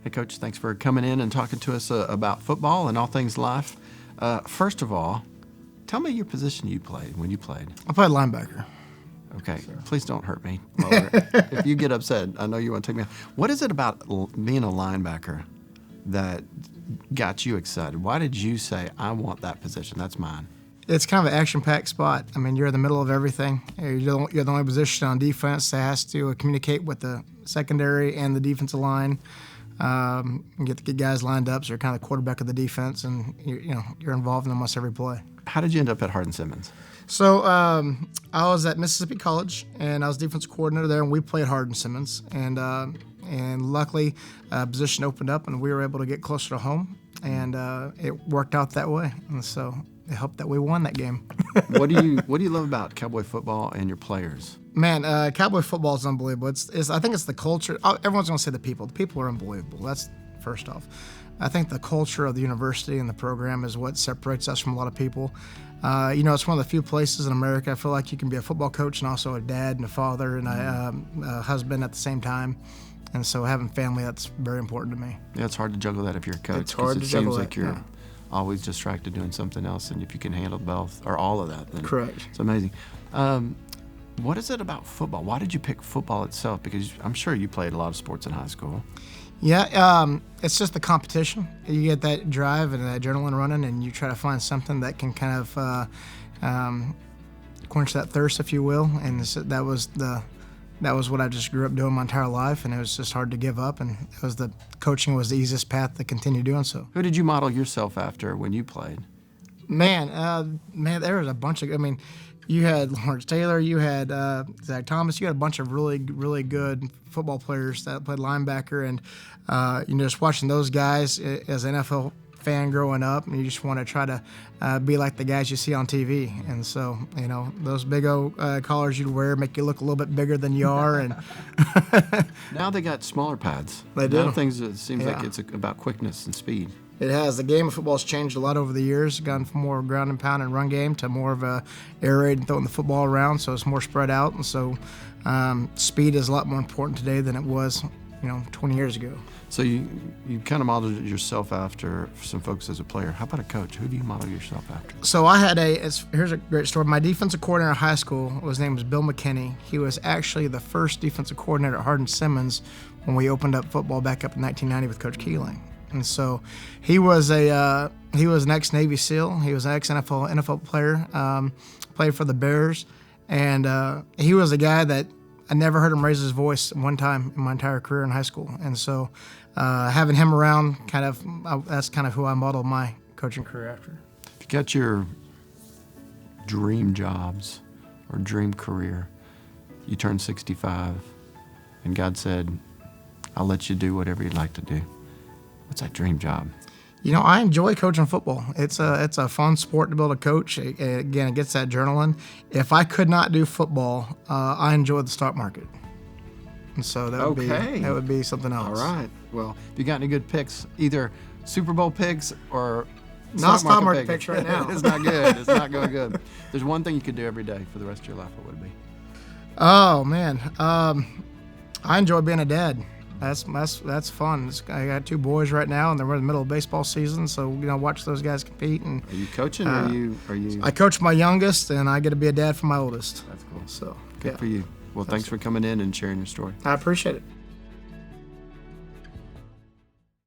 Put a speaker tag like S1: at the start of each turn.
S1: Hey, Coach, thanks for coming in and talking to us about football and all things life. First of all, tell me your position you played when you played.
S2: I played linebacker.
S1: Okay, please don't hurt me. If you get upset, I know you want to take me out. What is it about being a linebacker that got you excited? Why did you say, I want that position? That's mine.
S2: It's kind of an action-packed spot. I mean, you're in the middle of everything. You're the only position on defense that has to communicate with the secondary and the defensive line. Get the good guys lined up, so you're kind of the quarterback of the defense, and you're involved in almost every play.
S1: How did you end up at Hardin-Simmons?
S2: So I was at Mississippi College, and I was defensive coordinator there, and we played Hardin-Simmons. And luckily, a position opened up, and we were able to get closer to home, and it worked out that way. And so it helped that we won that game.
S1: What do you love about Cowboy football and your players?
S2: Man, Cowboy football is unbelievable. I think it's the culture. Everyone's going to say the people. The people are unbelievable. That's first off. I think the culture of the university and the program is what separates us from a lot of people. It's one of the few places in America I feel like you can be a football coach and also a dad and a father and a husband at the same time. And so having family, that's very important to me.
S1: Yeah, it's hard to juggle that if you're a coach.
S2: It's hard to juggle
S1: It seems like you're
S2: yeah.
S1: always distracted doing something else, and if you can handle both or all of that, then
S2: Correct.
S1: It's amazing. What is it about football? Why did you pick football itself? Because I'm sure you played a lot of sports in high school.
S2: Yeah, it's just the competition. You get that drive and that adrenaline running, and you try to find something that can kind of quench that thirst, if you will. And that was what I just grew up doing my entire life, and it was just hard to give up. And coaching was the easiest path to continue doing so.
S1: Who did you model yourself after when you played?
S2: Man, there was a bunch of. I mean, you had Lawrence Taylor, you had Zach Thomas, you had a bunch of really, really good football players that played linebacker, and just watching those guys as an NFL fan growing up, and you just want to try to be like the guys you see on TV. And so, those big old collars you'd wear make you look a little bit bigger than you are. And
S1: now they got smaller pads.
S2: They do.
S1: Now it seems like it's about quickness and speed.
S2: It has. The game of football has changed a lot over the years. It's gone from more ground and pound and run game to more of a air raid and throwing the football around, so it's more spread out. And so speed is a lot more important today than it was 20 years ago.
S1: So you kind of modeled yourself after some folks as a player. How about a coach? Who do you model yourself after?
S2: So I had here's a great story. My defensive coordinator in high school, his name was Bill McKinney. He was actually the first defensive coordinator at Hardin-Simmons when we opened up football back up in 1990 with Coach Keeling. And so he was an ex-Navy SEAL. He was an ex-NFL player, played for the Bears. And he was a guy that I never heard him raise his voice one time in my entire career in high school. And so having him around, that's kind of who I modeled my coaching career after.
S1: If you got your dream jobs or dream career, you turned 65, and God said, I'll let you do whatever you'd like to do. What's that dream job?
S2: I enjoy coaching football. It's a fun sport to be able to coach. Again, it gets that adrenaline. If I could not do football, I enjoy the stock market. And so that would be something else.
S1: All right. Well, if you got any good picks, either Super Bowl picks or
S2: not stock market picks right now.
S1: It's not good. It's not going good. There's one thing you could do every day for the rest of your life. What would it be?
S2: Oh man, I enjoy being a dad. That's fun. I got 2 boys right now, and they're in the middle of baseball season. So watch those guys compete. And
S1: are you coaching? Or are you?
S2: I coach my youngest, and I get to be a dad for my oldest.
S1: That's cool.
S2: So
S1: good for you. Well, thanks for coming in and sharing your story.
S2: I appreciate it.